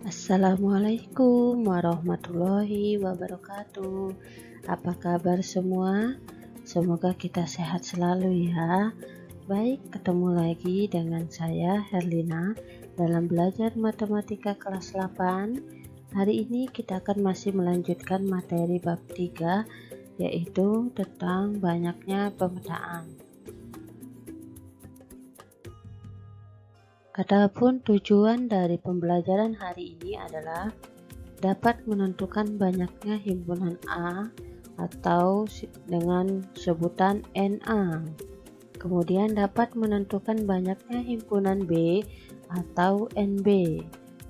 Assalamualaikum warahmatullahi wabarakatuh. Apa kabar semua? Semoga kita sehat selalu ya. Baik, ketemu lagi dengan saya Herlina dalam belajar matematika kelas 8. Hari ini kita akan masih melanjutkan materi bab 3, yaitu tentang banyaknya pemetaan. Adapun tujuan dari pembelajaran hari ini adalah dapat menentukan banyaknya himpunan A atau dengan sebutan NA. Kemudian dapat menentukan banyaknya himpunan B atau NB.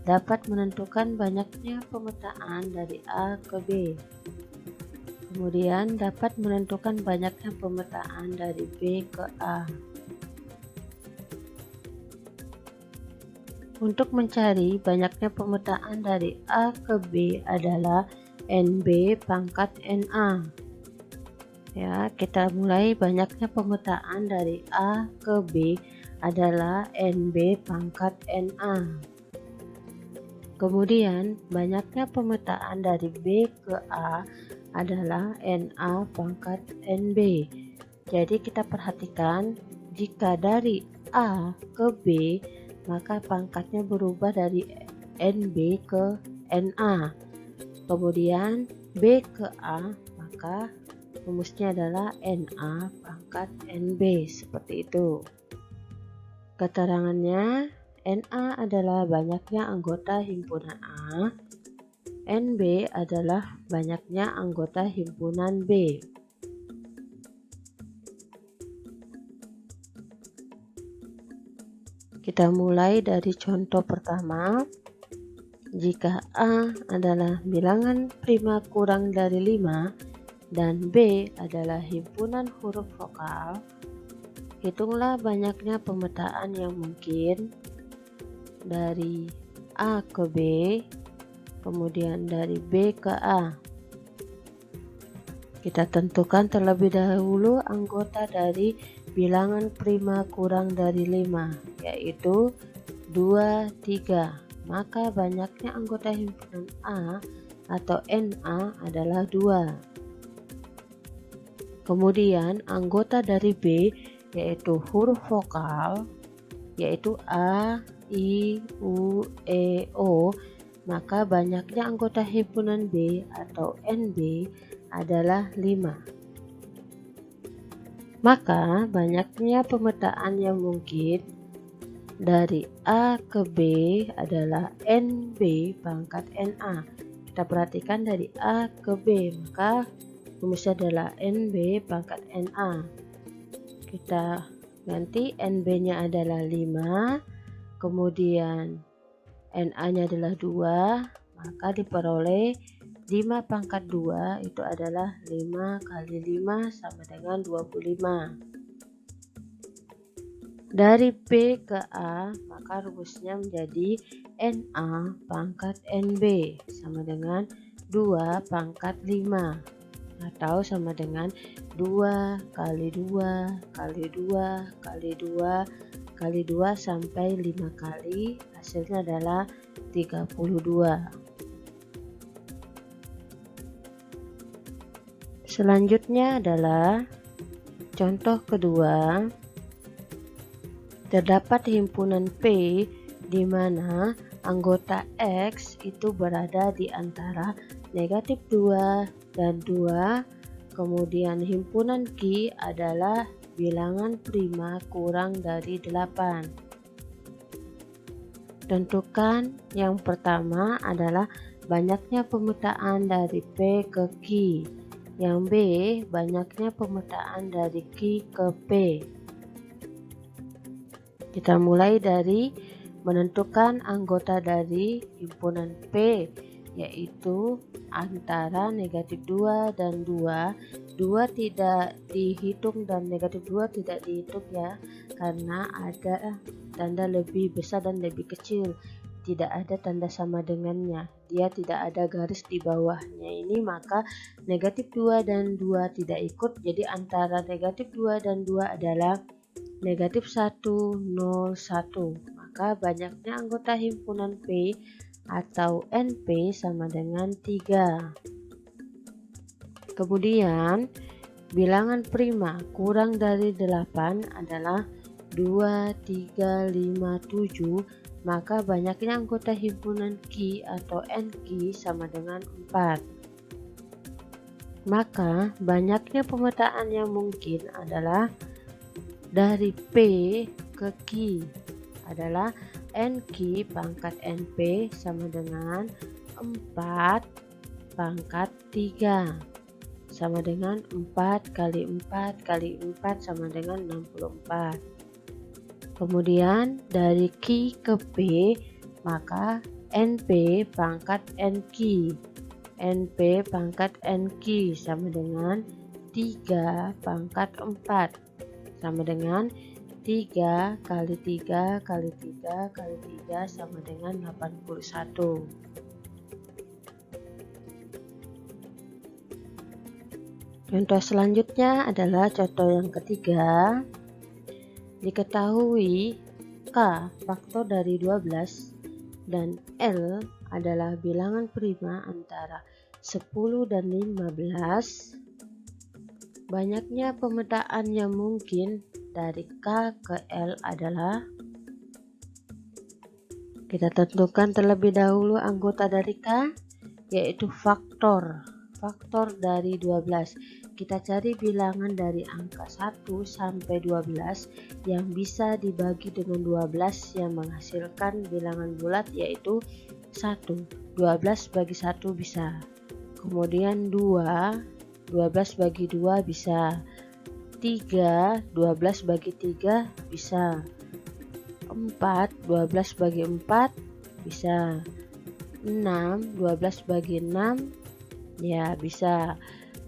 Dapat menentukan banyaknya pemetaan dari A ke B. Kemudian dapat menentukan banyaknya pemetaan dari B ke A. Untuk mencari banyaknya pemetaan dari A ke B adalah NB pangkat NA. Ya, kita mulai. Banyaknya pemetaan dari A ke B adalah NB pangkat NA. Kemudian banyaknya pemetaan dari B ke A adalah NA pangkat NB. Jadi kita perhatikan, jika dari A ke B maka pangkatnya berubah dari NB ke NA. Kemudian B ke A, maka rumusnya adalah NA pangkat NB, seperti itu. Keterangannya, NA adalah banyaknya anggota himpunan A, NB adalah banyaknya anggota himpunan B. Kita mulai dari contoh pertama. Jika A adalah bilangan prima kurang dari 5 dan B adalah himpunan huruf vokal, hitunglah banyaknya pemetaan yang mungkin dari A ke B, kemudian dari B ke A. Kita tentukan terlebih dahulu anggota dari bilangan prima kurang dari 5, yaitu 2, 3. Maka banyaknya anggota himpunan A atau NA adalah 2. Kemudian anggota dari B, yaitu huruf vokal, yaitu A, I, U, E, O, maka banyaknya anggota himpunan B atau NB adalah 5. Maka banyaknya pemetaan yang mungkin dari A ke B adalah NB pangkat NA. Kita perhatikan dari A ke B, maka rumusnya adalah NB pangkat NA. Kita ganti, NB-nya adalah 5, kemudian NA-nya adalah 2, maka diperoleh 5 pangkat 2 itu adalah 5 kali 5 sama dengan 25. Dari B ke A, maka rumusnya menjadi NA pangkat NB sama dengan 2 pangkat 5 atau sama dengan 2 kali 2 kali 2 kali 2 kali 2 sampai 5 kali, hasilnya adalah 32. Selanjutnya adalah contoh kedua. Terdapat himpunan P di mana anggota X itu berada di antara negatif 2 dan 2, kemudian himpunan Q adalah bilangan prima kurang dari 8. Tentukan yang pertama adalah banyaknya pemetaan dari P ke Q. Yang B, banyaknya pemetaan dari Q ke P. Kita mulai dari menentukan anggota dari himpunan P, yaitu antara negatif 2 dan 2. 2 tidak dihitung dan negatif 2 tidak dihitung ya, karena ada tanda lebih besar dan lebih kecil. Tidak ada tanda sama dengannya, dia tidak ada garis di bawahnya ini, maka negatif 2 dan 2 tidak ikut. Jadi antara negatif 2 dan 2 adalah negatif 1, 0, 1. Maka banyaknya anggota himpunan P atau NP sama dengan 3. Kemudian bilangan prima kurang dari 8 adalah 2, 3, 5, 7, maka banyaknya anggota himpunan Q atau NQ sama dengan 4. Maka banyaknya pemetaan yang mungkin adalah dari P ke Q adalah NQ pangkat NP sama dengan 4 pangkat 3 sama dengan 4 kali 4 kali 4 sama dengan 64. Kemudian dari Q ke P, maka NP pangkat NQ. NP pangkat NQ sama dengan 3 pangkat 4 sama dengan 3 kali 3 kali 3 kali 3 sama dengan 81. Contoh selanjutnya adalah contoh yang ketiga. Diketahui K faktor dari 12 dan L adalah bilangan prima antara 10 dan 15. Banyaknya pemetaan yang mungkin dari K ke L adalah, kita tentukan terlebih dahulu anggota dari K, yaitu faktor dari 12. Kita cari bilangan dari angka 1 sampai 12 yang bisa dibagi dengan 12 yang menghasilkan bilangan bulat, yaitu 1. 12 bagi 1 bisa. Kemudian 2, 12 bagi 2 bisa. 3, 12 bagi 3 bisa. 4, 12 bagi 4 bisa. 6, 12 bagi 6 ya bisa.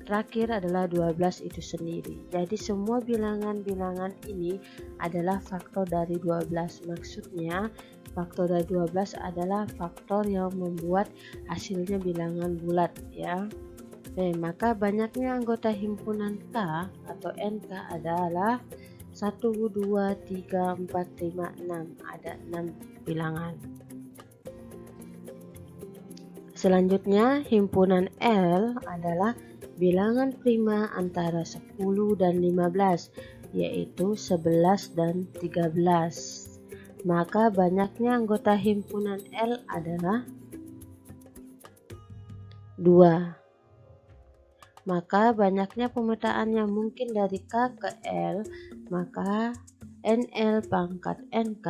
Terakhir adalah 12 itu sendiri. Jadi semua bilangan-bilangan ini adalah faktor dari 12. Maksudnya faktor dari 12 adalah faktor yang membuat hasilnya bilangan bulat ya. Maka banyaknya anggota himpunan K atau NK adalah 1, 2, 3, 4, 5, 6. Ada 6 bilangan. Selanjutnya himpunan L adalah bilangan prima antara 10 dan 15, yaitu 11 dan 13. Maka banyaknya anggota himpunan L adalah 2. Maka banyaknya pemetaan yang mungkin dari K ke L, maka NL pangkat NK,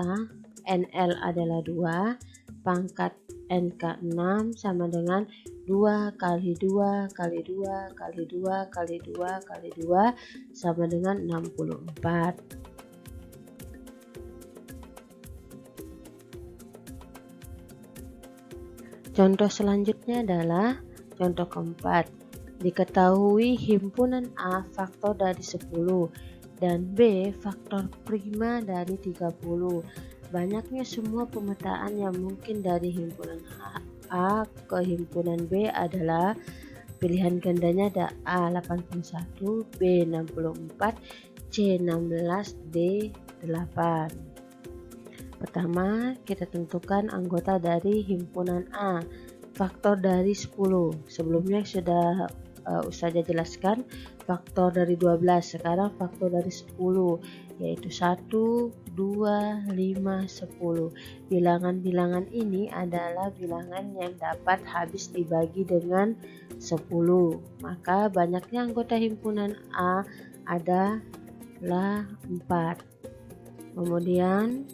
NL adalah 2, pangkat NK 6 sama dengan 2 kali 2 kali 2 kali 2 kali 2 kali 2 sama dengan 64. Contoh selanjutnya adalah contoh keempat. Diketahui himpunan A faktor dari 10 dan B faktor prima dari 30. Banyaknya semua pemetaan yang mungkin dari himpunan A ke himpunan B adalah pilihan gandanya ada A 81, B 64, C 16, D 8. Pertama, kita tentukan anggota dari himpunan A. Faktor dari 10. Sebelumnya sudah Ustazah jelaskan faktor dari 12. Sekarang faktor dari 10, yaitu 1, 2, 5, 10. Bilangan-bilangan ini adalah bilangan yang dapat habis dibagi dengan 10. Maka banyaknya anggota himpunan A adalah 4. Kemudian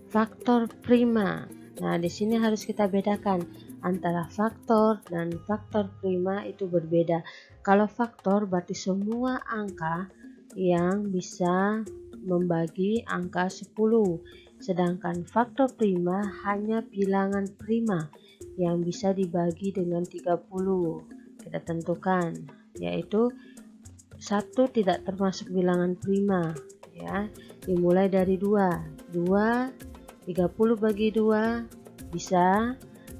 faktor prima. Nah, di sini harus kita bedakan antara faktor dan faktor prima, itu berbeda. Kalau faktor berarti semua angka yang bisa membagi angka 10. Sedangkan faktor prima hanya bilangan prima yang bisa dibagi dengan 30. Kita tentukan, yaitu 1 tidak termasuk bilangan prima ya. Dimulai dari 2. 30 bagi 2 bisa.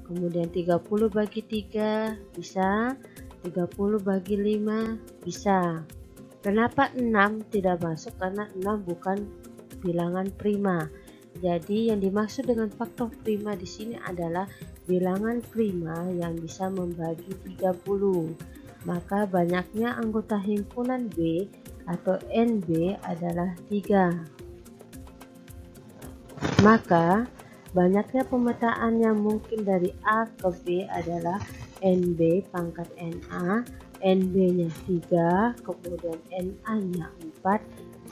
Kemudian 30 bagi 3 bisa, 30 bagi 5 bisa. Kenapa 6 tidak masuk? Karena 6 bukan bilangan prima. Jadi yang dimaksud dengan faktor prima di sini adalah bilangan prima yang bisa membagi 30. Maka banyaknya anggota himpunan B atau NB adalah 3. Maka banyaknya pemetaan yang mungkin dari A ke B adalah NB pangkat NA, NB-nya 3, kemudian NA-nya 4,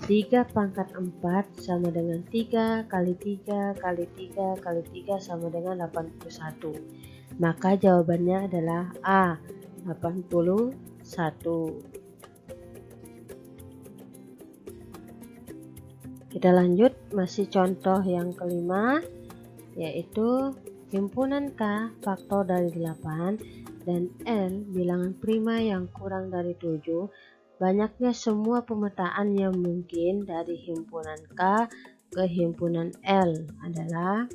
3 pangkat 4 sama dengan 3 kali 3 kali 3 kali 3 sama dengan 81. Maka jawabannya adalah A, 81. Kita lanjut, masih contoh yang kelima, yaitu himpunan K faktor dari 8 dan L bilangan prima yang kurang dari 7. Banyaknya semua pemetaan yang mungkin dari himpunan K ke himpunan L adalah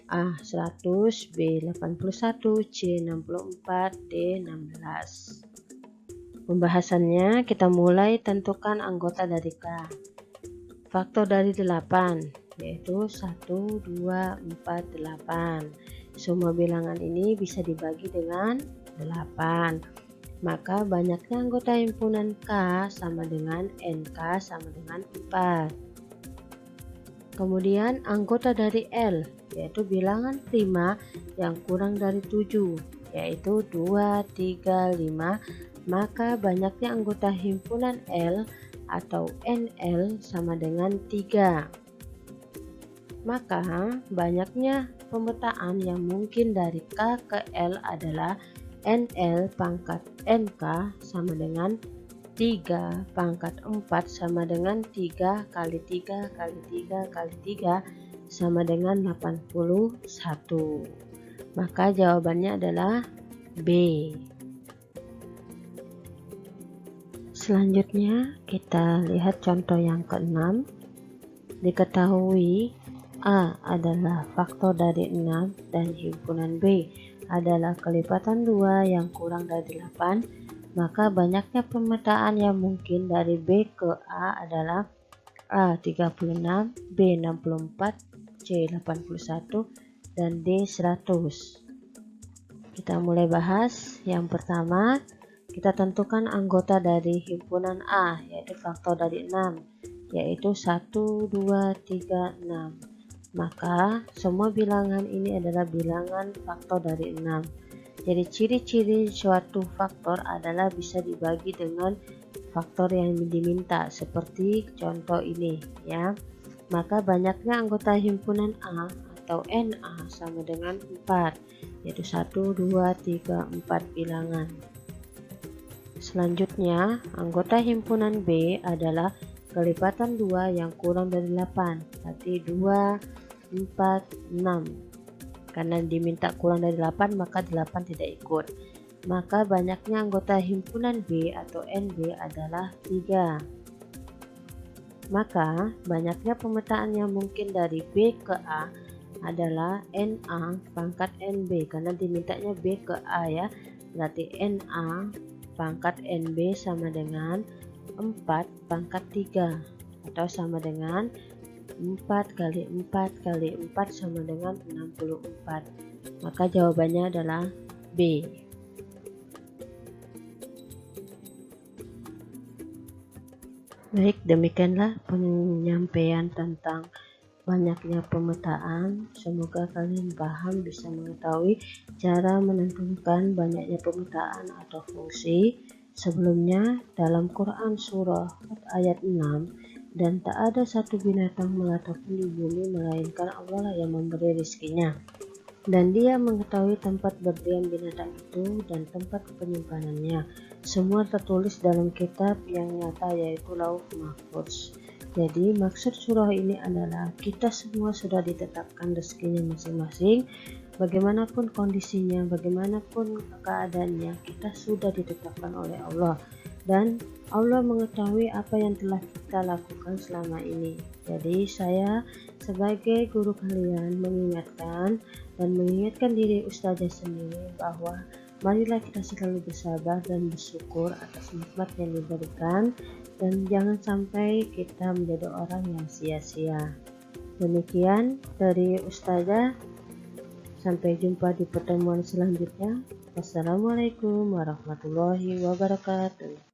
A 100, B 81, C 64, D 16. Pembahasannya, kita mulai tentukan anggota dari K. Faktor dari 8 yaitu 1, 2, 4, 8. Semua bilangan ini bisa dibagi dengan 8. Maka banyaknya anggota himpunan K sama dengan NK sama dengan 4. Kemudian anggota dari L yaitu bilangan prima yang kurang dari 7 yaitu 2, 3, 5. Maka banyaknya anggota himpunan L atau NL sama dengan 3. Maka banyaknya pemetaan yang mungkin dari K ke L adalah NL pangkat NK sama dengan 3 pangkat 4 sama dengan 3 kali 3 kali 3 kali 3 sama dengan 81. Maka jawabannya adalah B. Selanjutnya kita lihat contoh yang keenam. Diketahui A adalah faktor dari 6 dan himpunan B adalah kelipatan 2 yang kurang dari 8, maka banyaknya pemetaan yang mungkin dari B ke A adalah A 36, B 64, C 81, dan D 100. Kita mulai bahas. Yang pertama, kita tentukan anggota dari himpunan A, yaitu faktor dari 6, yaitu 1, 2, 3, 6. Maka semua bilangan ini adalah bilangan faktor dari 6. Jadi ciri-ciri suatu faktor adalah bisa dibagi dengan faktor yang diminta, seperti contoh ini ya. Maka banyaknya anggota himpunan A atau NA sama dengan 4, yaitu 1, 2, 3, 4 bilangan. Selanjutnya, anggota himpunan B adalah kelipatan 2 yang kurang dari 8, berarti 2, 4, 6. Karena diminta kurang dari 8, maka 8 tidak ikut. Maka banyaknya anggota himpunan B atau NB adalah 3. Maka banyaknya pemetaan yang mungkin dari B ke A adalah NA pangkat NB, karena dimintanya B ke A ya. Berarti NA pangkat NB sama dengan 4 pangkat 3 atau sama dengan 4 kali 4 kali 4 sama dengan 64. Maka jawabannya adalah B. Baik, demikianlah penyampaian tentang banyaknya pemetaan. Semoga kalian paham, bisa mengetahui cara menentukan banyaknya pemetaan atau fungsi. Sebelumnya dalam Quran surah ayat 6, dan tak ada satu binatang ataupun di bumi melainkan Allah yang memberi rizkinya, dan Dia mengetahui tempat berdiam binatang itu dan tempat penyimpanannya. Semua tertulis dalam kitab yang nyata, yaitu Lauh Mahfuz. Jadi maksud surah ini adalah kita semua sudah ditetapkan rezekinya masing-masing. Bagaimanapun kondisinya, bagaimanapun keadaannya, kita sudah ditetapkan oleh Allah. Dan Allah mengetahui apa yang telah kita lakukan selama ini. Jadi saya sebagai guru kalian mengingatkan dan mengingatkan diri ustazah sendiri bahwa marilah kita selalu bersabar dan bersyukur atas nikmat yang diberikan, dan jangan sampai kita menjadi orang yang sia-sia. Demikian dari Ustazah. Sampai jumpa di pertemuan selanjutnya. Wassalamualaikum warahmatullahi wabarakatuh.